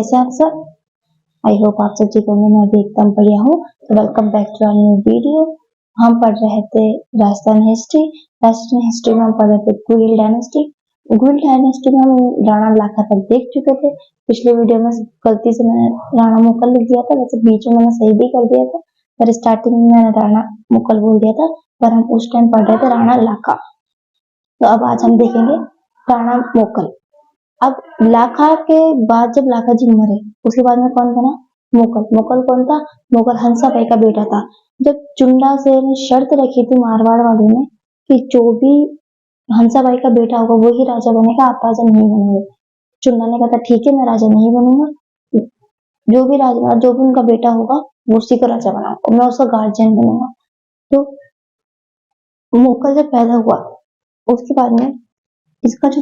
कैसे आप सब? आई होप आप सब ठीक होंगे। मैं भी एकदम बढ़िया हूँ। तो welcome back to our new video. हम पढ़ रहे थे राजस्थान हिस्ट्री। राजस्थान हिस्ट्री में हम पढ़ रहे थे गुरिल डायनेस्टी। गुरिल डायनेस्टी में हम राणा लाखा तक देख चुके थे। पिछले वीडियो में गलती से मैंने राणा मुगल लिख दिया था, वैसे बीच में मैंने सही भी कर दिया था, पर स्टार्टिंग में मैंने राणा मुगल बोल दिया था, पर हम उस टाइम पढ़ रहे थे राणा लाखा। तो अब आज हम देखेंगे राणा मुगल। अब लाखा के बाद जब लाखा जी मरे उसके बाद में कौन बना? मुगल। मुगल कौन था? मुगल हंसा भाई का बेटा था। जब चुंडा से ने शर्त रखी थी मारवाड़ वालों ने कि जो भी हंसा भाई का बेटा होगा वही राजा बनेगा, आप राजा नहीं बनेंगे। चुंडा ने कहा ठीक है, मैं राजा नहीं बनूंगा, जो भी राजा जो भी उनका बेटा होगा वो उसी को राजा बनाऊंगा और मैं उसका गार्जियन बनूंगा। तो मुगल जब पैदा हुआ उसके बाद में इसका जो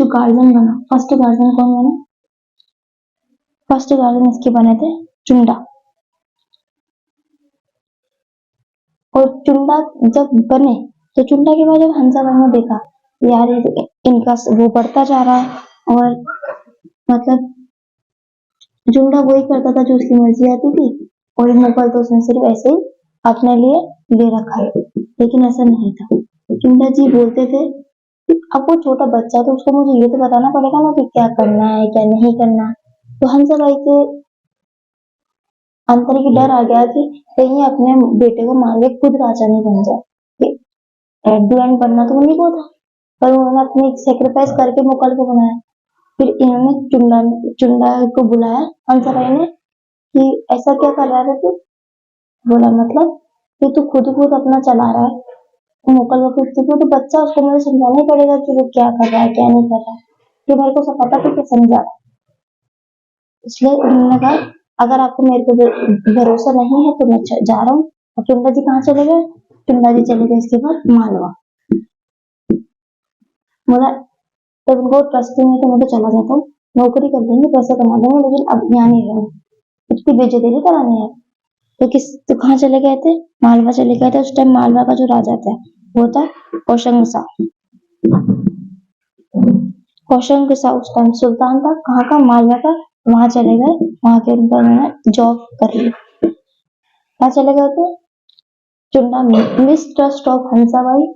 गार्जियन बना, फर्स्ट गार्जियन कौन बना? फर्स्ट गार्जियन इसके बने थे चुंडा। और चुंडा जब बने तो चुंडा के बाद जब हंसा भाई ने देखा यार ये इनका वो बढ़ता जा रहा है, और मतलब चुंडा वही करता था जो उसकी मर्जी आती थी, और मुगल तो उसने सिर्फ ऐसे ही अपने लिए ले रखा है। लेकिन ऐसा नहीं था। चुंडा जी बोलते थे अब वो छोटा बच्चा तो उसको मुझे ये तो बताना पड़ेगा ना कि क्या करना है क्या नहीं करना है। तो हंसा भाई के अंतर की डर आ गया कि कहीं अपने बेटे को मार के खुद राजा नहीं बन जाए। एट द एंड बनना तो उन्हीं को था, पर उन्होंने अपनी सेक्रीफाइस करके मुगल को बनाया। फिर इन्होंने चुंडा को बुलाया हंसा भाई ने कि ऐसा क्या कर रहा है तू? बोला मतलब कि तू खुद अपना चला रहा है। मुगल को तो बच्चा, उसको मुझे समझाना ही पड़ेगा कि वो क्या कर रहा है क्या नहीं कर रहा है, कि मेरे को सब पता तो क्या समझा रहा है। इसलिए उन्होंने कहा अगर आपको मेरे पे भरोसा नहीं है तो मैं जा रहा हूँ। और चुंडा जी कहाँ चले गए? चुंडा जी चले गए इसके बाद मालवा। बोला तब उनको ट्रस्ट नहीं है तो मैं तो चला जाता हूँ, नौकरी कर देंगे पैसे कमा देंगे, लेकिन अब यहाँ नहीं रहूँ, उसकी बेइज्जती करानी है। तो कहाँ चले गए थे? मालवा चले गए थे। उस टाइम मालवा का जो राजा था वो था होशंग। होशंग उस टाइम सुल्तान था। कहाँ का? मालवा का। वहां चले गए, वहां के उन्होंने जॉब कर ली। कहाँ चले गए थे? चुंडा मिस ट्रस्ट ऑफ हंसा भाई,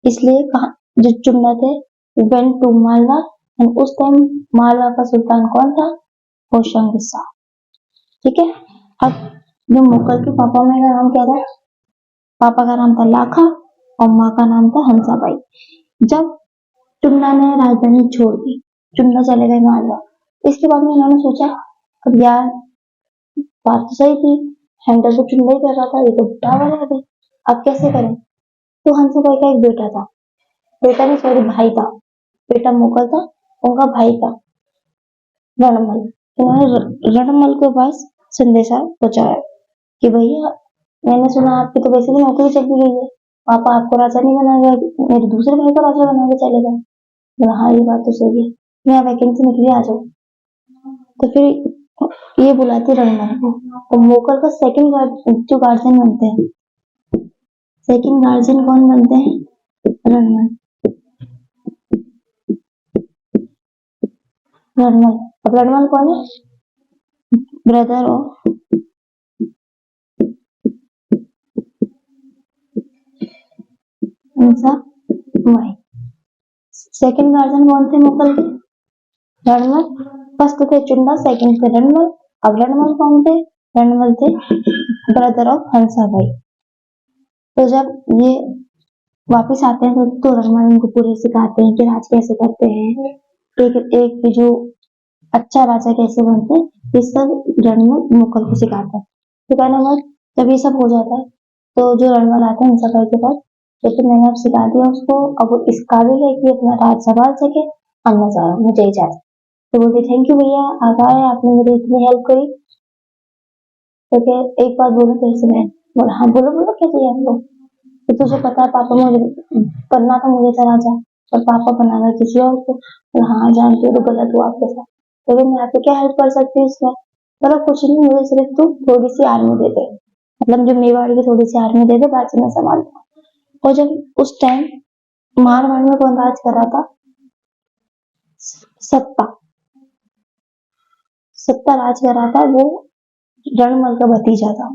इसलिए कहा जो चुंडा थे वेंट टू मालवा। एंड उस टाइम मालवा का सुल्तान कौन था? होशंग। ठीक है। अब जो मुगल के पापा में का नाम क्या था? पापा का नाम था लाखा और माँ का नाम था हंसा भाई। जब चुंडा ने राजधानी छोड़ दी, चुंडा चले गए मालवा। इसके बाद में उन्होंने सोचा अब यार बात तो सही थी, हैंडल तो चुंडा ही कर रहा था, ये तो बुढ़ा वाला है, अब कैसे करें? तो हंसा भाई का एक बेटा था, बेटा नहीं सॉरी भाई था, बेटा मुगल था, उनका भाई था रणमल। उन्होंने रणमल के पास संदेशा पहुंचाया कि भैया मैंने सुना आपकी तो वैसे भी नौकरी चली गई है, पापा आपको राजा नहीं बनाएगा, मेरे दूसरे भाई को राजा बना के चले गए। बोला हाँ ये बात तो सही है, यहाँ वैकेंसी निकली आ जाओ। तो फिर ये बुलाती रणमल को। तो मुगल का सेकंड जो गार्जियन बनते हैं, सेकंड गार्जियन कौन बनते हैं? रणमल। रणमल। अब रणमल कौन है? ब्रदर ऑफ हंसा भाई। सेकंड गार्जियन कौन थे मुगल के? रणमल। फर्स्ट थे चुंडा, सेकंड थे रणमल। अब रणमल कौन थे? रणमल थे ब्रदर ऑफ हंसा भाई। तो जब ये वापस आते हैं तो रणमल इनको पूरे सिखाते हैं कि राज कैसे करते हैं, एक एक जो अच्छा राजा कैसे बनते हैं, ये सब रणमल मुगल को सिखाता है। तो कहने बाद जब ये सब हो जाता है तो जो रणमल आता है हंसा भाई के पास, लेकिन मैंने अब सिखा दिया उसको, अब वो इस काबिल है कि अपना राज संभाल सके, अब मैं जा रहा हूँ, मुझे इजाजत। तो बोलते थैंक यू भैया, आप आए, आपने मेरी इतनी हेल्प करी। तो फिर एक बात बोलो तेरे से मैं। बोला हाँ बोलो बोलो क्या चाहिए आपको? तो तुझे पता है पापा मुझे बनना था, मुझे था राजा, और पापा बनाना किसी और को। बोला हाँ जानती हूँ तो गलत हुआ आपके साथ, तो मैं आपको क्या हेल्प कर सकती हूँ इसमें? बोला कुछ नहीं, मुझे सिर्फ तू थोड़ी सी आर्मी दे दे, मतलब जो मेवाड़ की थोड़ी सी आर्मी दे दे, बाकी मैं संभाल लूंगा। और जब उस टाइम मारवाड़ में कौन राज कर रहा था? सत्ता। सत्ता राज कर रहा था वो रणमल का भतीजा था।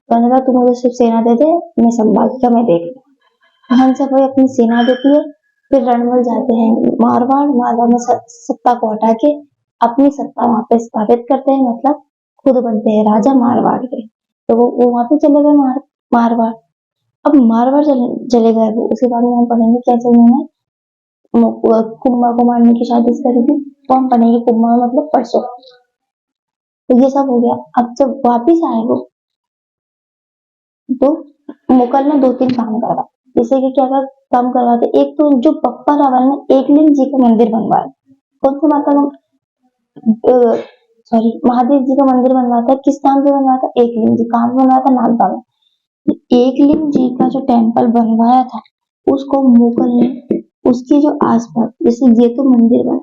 कहने लगा तू मुझे सिर्फ सेना दे दे, मैं संभाल के मैं देख लूं। हंसभाई अपनी सेना देती है, फिर रणमल जाते हैं मारवाड़। मारवाड़ में सत्ता को हटा के अपनी सत्ता वहां पे स्थापित करते हैं, मतलब खुद बनते हैं राजा मारवाड़ के। तो वो वहां पे चले गए मारवाड़। अब मारवाड़ चले गए वो, उसके बाद में हम पढ़ेंगे कैसे उन्होंने कुम्भा को मारने की साजिश करी थी। तो हम पढ़ेंगे कुम्भा मतलब परसों। तो ये सब हो गया। अब जब वापिस आए वो, तो मुगल ने 2-3 काम करवा, जैसे कि क्या क्या काम करवाते। एक तो जो बप्पा रावल ने एकलिंग जी का मंदिर बनवाया। कौन सी माता का, सॉरी, महादेव जी का मंदिर बनवाता है। किस नाम से बनवाता? एकलिंग जी। कहाँ बनवाया था? नागदा में। एकलिंग जी का जो टेम्पल बनवाया था, उसको मुगल ने उसकी जो आसपास, जैसे ये तो मंदिर बना,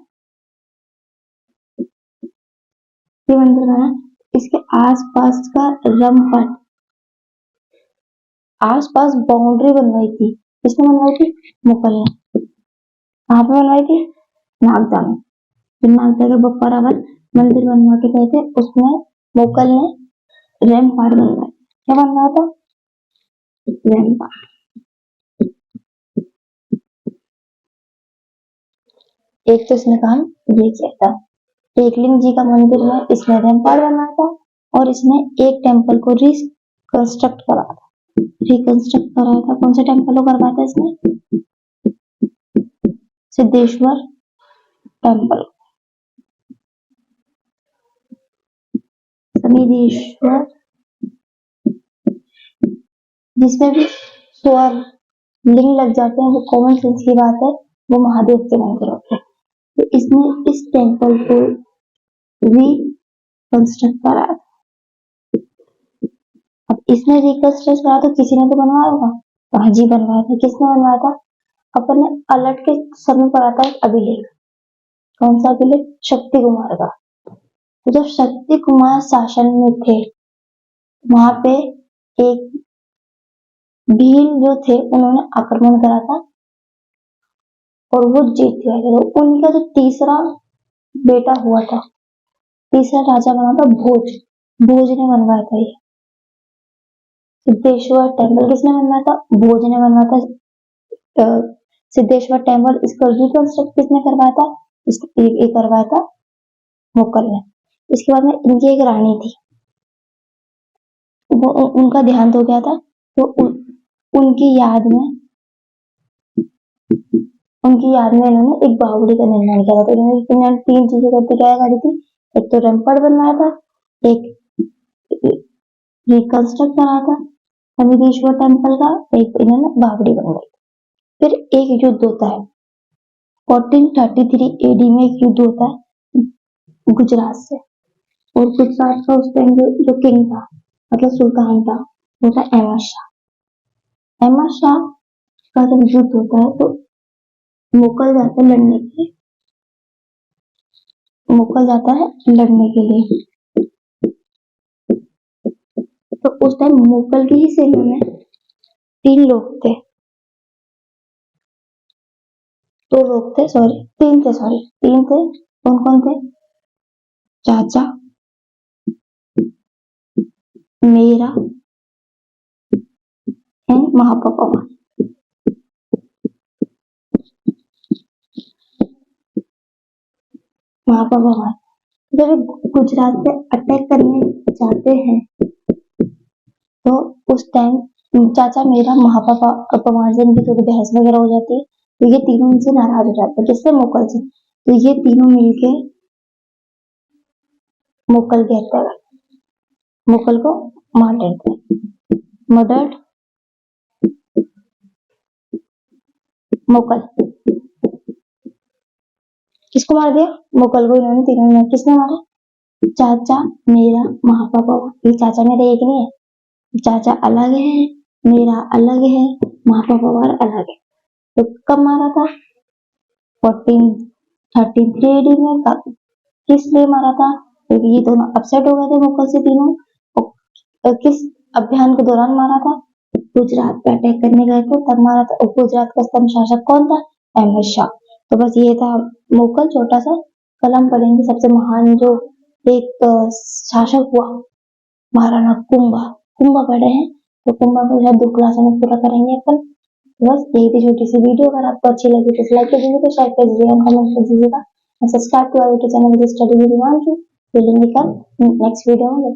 ये मंदिर बना, इसके आसपास का रमपट, आसपास बाउंड्री बनवाई थी। किसने बनवाई थी? मुगल ने। कहाँ पे बनवाई थी? नागदा में। फिर नागदा का बप्पा रावल मंदिर बनवा के गए थे, उसमें मुगल ने रैम्पार्ट बनवाया। क्या बनवाया था? रैम्पार्ट। एक तो इसने काम ये किया था, एकलिंग जी का मंदिर में इसने रैम्पार्ट बनाया था, और इसने एक टेम्पल को रिकंस्ट्रक्ट करा था। रिकंस्ट्रक्ट कराया था, कौन सा टेम्पल को करवाया था इसने? सिद्धेश्वर टेम्पल, समीधेश्वर, जिसमें भी स्वर लिंग लग जाते हैं, वो कॉमन सेंस की बात है, वो महादेव के मंदिर होते हैं। तो इसने इस टेम्पल को रिकंस्ट्रक्ट कराया। अब इसने रिकंस्ट्रक्ट करा तो किसी ने तो बनवाया होगा। तो हाँ जी, बनवाया था। किसने बनवाया था? अपन ने अलर्ट के समय पढ़ा था एक अभिलेख। कौन सा अभिलेख? शक्ति कुमार का। तो जब शक्ति कुमार शासन में थे, वहां पे एक भील जो थे, उन्होंने आक्रमण करा था और वो जीत गए थे। तो उनका जो तीसरा बेटा हुआ था, तीसरा राजा बना था भोज। भोज ने बनवाया था ये सिद्धेश्वर टेम्पल। किसने बनवाया था? भोज ने बनवाया था सिद्धेश्वर टेम्पल। इसको रिकंस्ट्रक्ट किसने करवाया था? ये करवाया था मुगल ने। इसके बाद में इनकी एक रानी थी, वो उनका देहांत हो गया था। तो उनकी याद में इन्होंने एक बावड़ी का निर्माण किया था। तो इन्होंने 3 चीजें करके क्या करी थी? एक तो रैम्पार्ट बनवाया था, एक रिकंस्ट्रक्ट कराया था समीधेश्वर टेम्पल का, एक इन्होंने बावड़ी बनवाई। फिर एक युद्ध होता है 1433 एडी में, एक युद्ध होता है गुजरात से। और गुजरात का उस टाइम जो किंग था, मतलब सुल्तान था, वो था अहमद शाह। अहमद शाह का जब युद्ध होता है तो मुगल जाता है लड़ने के लिए, मुगल जाता है लड़ने के लिए। तो उस टाइम मुगल की ही सेना में 3 लोग थे, 2 लोग थे, सॉरी 3 थे, सॉरी 3 थे। कौन कौन थे? चाचा मेरा एंड महापापा। महापापा जब गुजरात पे अटैक करने जाते हैं, तो उस टाइम चाचा मेरा महापापा पवार से इनकी थोड़ी बहस वगैरह हो जाती है। तो ये तीनों इनसे नाराज हो जाते हैं। किससे? मुगल से। तो ये तीनों मिलके मुगल की हत्या कर, मुगल को मार देते हैं। मर्डर्ड मुगल। किसको मार दिया? मुगल को। इन्होंने तीनों ने। किसने मारा? चाचा मेरा महापापा। ये चाचा मेरा एक नहीं है, चाचा अलग है, मेरा अलग है, महापापा अलग है। तो कब मारा था? 1433 एडी में। किस लिए मारा था? क्योंकि ये दोनों अपसेट हो गए थे मुगल से तीनों। और किस अभियान के दौरान मारा था? गुजरात पे अटैक करने गए थे तब मारा था। और गुजरात का स्तंभ शासक कौन था? अहमद शाह। तो बस ये था मुगल, छोटा सा। कल हम पढ़ेंगे सबसे महान जो एक शासक हुआ महाराणा कुंभा। कुंभा पढ़े हैं तो कुंभा को जो 2 क्लास में पूरा करेंगे अपन। बस यही थी छोटी सी वीडियो। अगर आपको अच्छी लगी तो लाइक कर दीजिएगा, शेयर कर दीजिएगा, कमेंट कर दीजिएगा, subscribe to our YouTube channel study with Himanshu. मिलेंगे कल नेक्स्ट वीडियो में।